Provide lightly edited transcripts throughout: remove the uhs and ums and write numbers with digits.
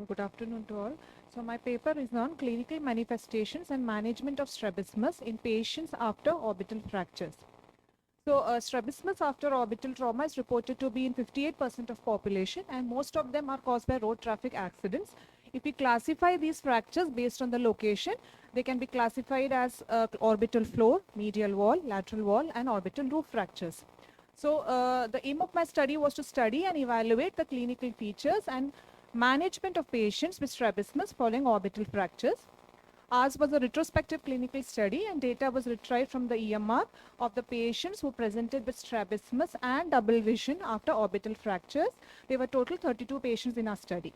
Good afternoon to all. So my paper is on clinical manifestations and management of strabismus in patients after orbital fractures. So strabismus after orbital trauma is reported to be in 58% of population, and most of them are caused by road traffic accidents. If we classify these fractures based on the location, they can be classified as orbital floor, medial wall, lateral wall, and orbital roof fractures. So the aim of my study was to study and evaluate the clinical features and management of patients with strabismus following orbital fractures. Ours was a retrospective clinical study, and data was retrieved from the EMR of the patients who presented with strabismus and double vision after orbital fractures. There were total 32 patients in our study.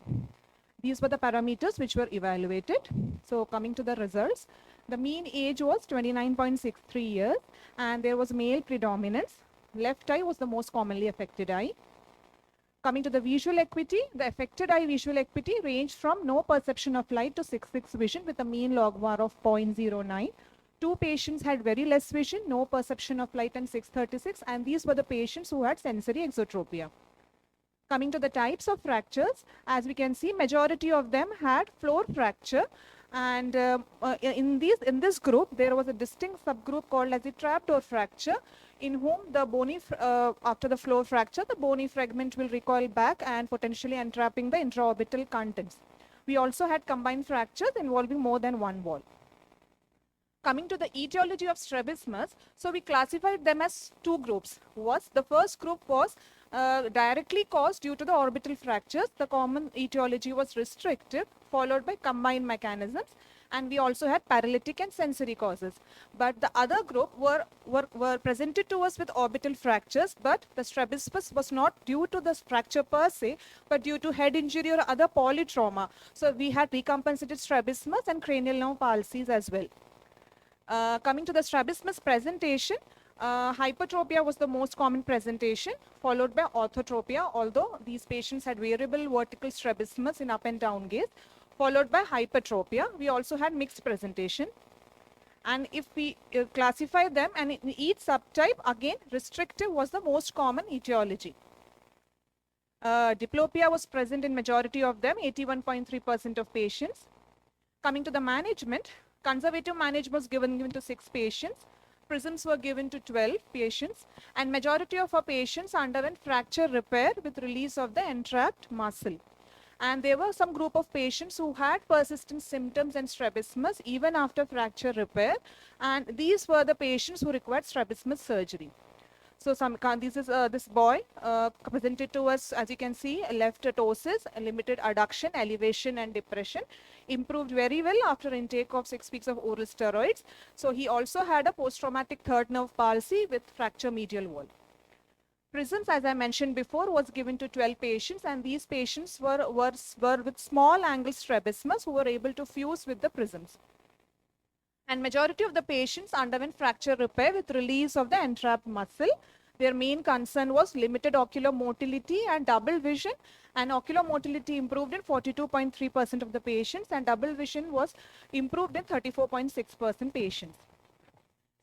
These were the parameters which were evaluated. So coming to the results, the mean age was 29.63 years, and there was male predominance. Left eye was the most commonly affected eye. Coming to the visual acuity, the affected eye visual acuity ranged from no perception of light to 6/6 vision with a mean log var of 0.09. Two patients had very less vision, no perception of light, and 636, and these were the patients who had sensory exotropia. Coming to the types of fractures, as we can see, majority of them had floor fracture, and in this group there was a distinct subgroup called as the trapdoor fracture, in whom the bony after the floor fracture the bony fragment will recoil back and potentially entrapping the intraorbital contents. We also had combined fractures involving more than one wall. Coming to the etiology of strabismus, so we classified them as two groups. The first group was directly caused due to the orbital fractures. The common etiology was restrictive, followed by combined mechanisms, and we also had paralytic and sensory causes. But the other group were presented to us with orbital fractures, but the strabismus was not due to the fracture per se, but due to head injury or other polytrauma. So we had recompensated strabismus and cranial nerve palsies as well. Coming to the strabismus presentation, hypertropia was the most common presentation, followed by orthotropia, although these patients had variable vertical strabismus in up and down gaze, followed by hypertropia. We also had mixed presentation. And if we classify them, and in each subtype, again, restrictive was the most common etiology. Diplopia was present in majority of them, 81.3% of patients. Coming to the management, conservative management was given to 6 patients. Prisms were given to 12 patients, and majority of our patients underwent fracture repair with release of the entrapped muscle. And there were some group of patients who had persistent symptoms and strabismus even after fracture repair, and these were the patients who required strabismus surgery. So this boy presented to us, as you can see, left ptosis, limited adduction, elevation, and depression. Improved very well after intake of 6 weeks of oral steroids. So he also had a post-traumatic third nerve palsy with fracture medial wall. Prisms, as I mentioned before, was given to 12 patients, and these patients were with small angle strabismus who were able to fuse with the prisms. And majority of the patients underwent fracture repair with release of the entrapped muscle. Their main concern was limited ocular motility and double vision, and ocular motility improved in 42.3% of the patients, and double vision was improved in 34.6% patients.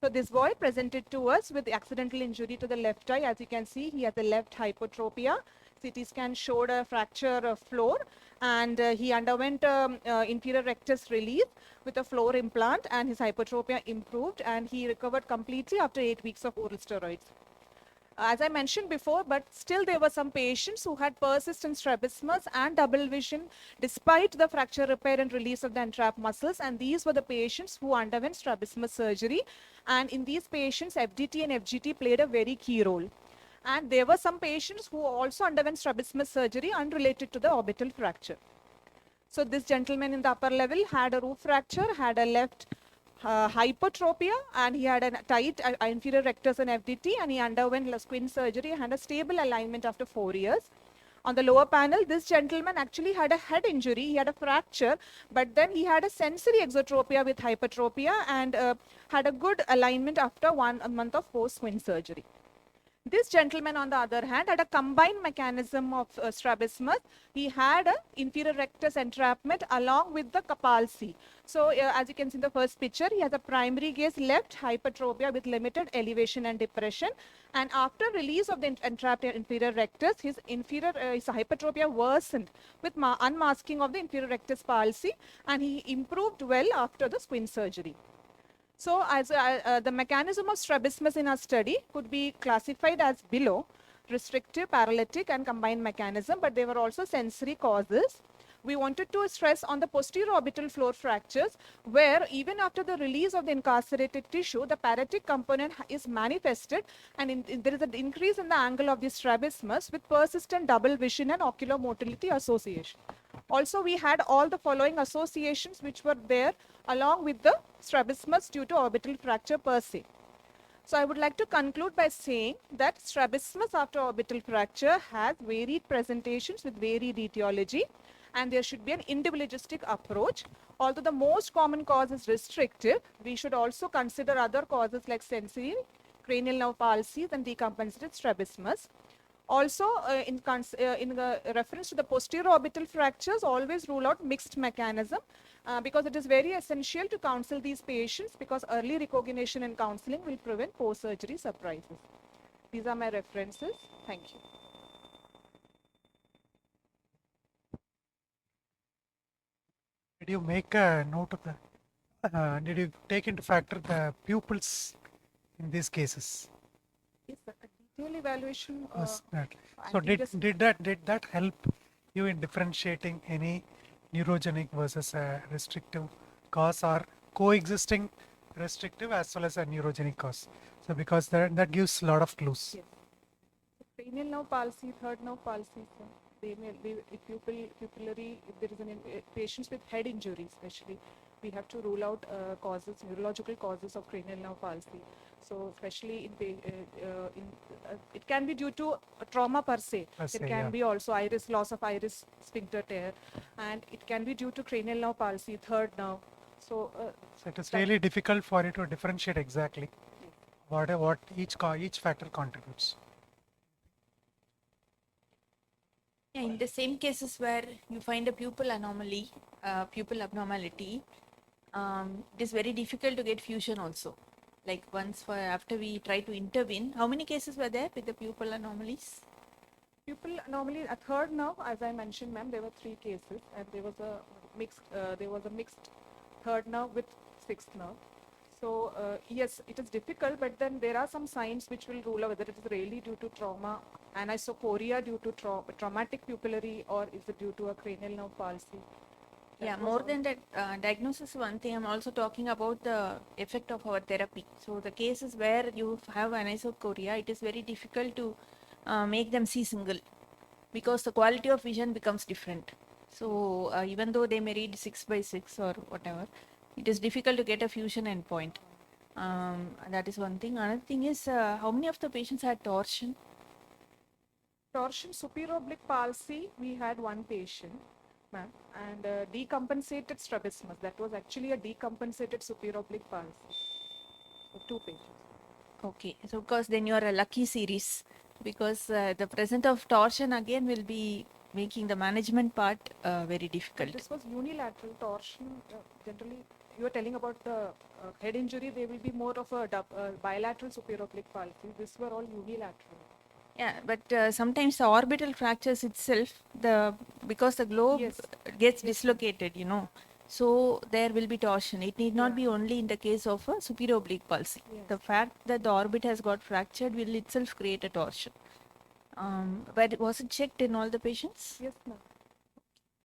So this boy presented to us with accidental injury to the left eye. As you can see, he has a left hypotropia. CT scan showed a fracture of floor, and he underwent inferior rectus release with a floor implant, and his hypotropia improved, and he recovered completely after 8 weeks of oral steroids. As I mentioned before, but still there were some patients who had persistent strabismus and double vision despite the fracture repair and release of the entrapped muscles, and these were the patients who underwent strabismus surgery, and in these patients FDT and FGT played a very key role. And there were some patients who also underwent strabismus surgery unrelated to the orbital fracture. So this gentleman in the upper level had a roof fracture, had a left hypertropia, and he had a tight inferior rectus and FDT, and he underwent squint surgery and had a stable alignment after 4 years. On the lower panel, this gentleman actually had a head injury. He had a fracture, but then he had a sensory exotropia with hypertropia and had a good alignment after 1 month of post-squint surgery. This gentleman, on the other hand, had a combined mechanism of strabismus. He had an inferior rectus entrapment along with the palsy. So, as you can see in the first picture, he has a primary gaze left hypertropia with limited elevation and depression. And after release of the entrapped inferior rectus, his hypertropia worsened with unmasking of the inferior rectus palsy, and he improved well after the squint surgery. So, as the mechanism of strabismus in our study could be classified as below: restrictive, paralytic, and combined mechanism, but there were also sensory causes. We wanted to stress on the posterior orbital floor fractures, where even after the release of the incarcerated tissue, the paratic component is manifested, and there is an increase in the angle of the strabismus with persistent double vision and ocular motility association. Also, we had all the following associations which were there along with the strabismus due to orbital fracture per se. So, I would like to conclude by saying that strabismus after orbital fracture has varied presentations with varied etiology, and there should be an individualistic approach. Although the most common cause is restrictive, we should also consider other causes like sensory, cranial nerve palsies, and decompensated strabismus. Also, in reference to the posterior orbital fractures, always rule out mixed mechanism because it is very essential to counsel these patients, because early recognition and counseling will prevent post-surgery surprises. These are my references. Thank you. Did you make a note of the, did you take into factor the pupils in these cases? Yes, sir. A detailed evaluation. So did that help you in differentiating any neurogenic versus a restrictive cause, or coexisting restrictive as well as a neurogenic cause? So because that gives a lot of clues. Yes. Cranial nerve palsy, third nerve palsy, sir. They may be pupillary. If there is patients with head injury, especially, we have to rule out neurological causes of cranial nerve palsy. So, especially it can be due to a trauma per se. There can be also loss of iris sphincter tear, and it can be due to cranial nerve palsy, third nerve. So it is really difficult for you to differentiate exactly what each factor contributes. Yeah, in the same cases where you find a pupil anomaly, pupil abnormality, it is very difficult to get fusion also. Like after we try to intervene, how many cases were there with the pupil anomalies? Pupil anomaly, a third nerve, as I mentioned, ma'am, there were 3 cases, and there was a mixed third nerve with sixth nerve. So yes, it is difficult, but then there are some signs which will rule out whether it is really due to trauma, anisocoria due to traumatic pupillary, or is it due to a cranial nerve palsy. Yeah, more than that, diagnosis is one thing. I'm also talking about the effect of our therapy. So the cases where you have anisocoria, it is very difficult to make them see single, because the quality of vision becomes different. So even though they may read 6/6 or whatever, it is difficult to get a fusion endpoint. That is one thing. Another thing is, how many of the patients had torsion? Torsion, superior oblique palsy, we had 1 patient, ma'am, and decompensated strabismus. That was actually a decompensated superior oblique palsy. So 2 patients. Okay, so because then you are a lucky series, because the presence of torsion again will be making the management part very difficult. This was unilateral torsion. Generally, you are telling about the head injury, they will be more of a bilateral superior oblique palsy. These were all unilateral. Yeah, but sometimes the orbital fractures itself, because the globe gets dislocated, so there will be torsion. It need not be only in the case of a superior oblique palsy. The fact that the orbit has got fractured will itself create a torsion. But was it checked in all the patients? Yes, ma'am.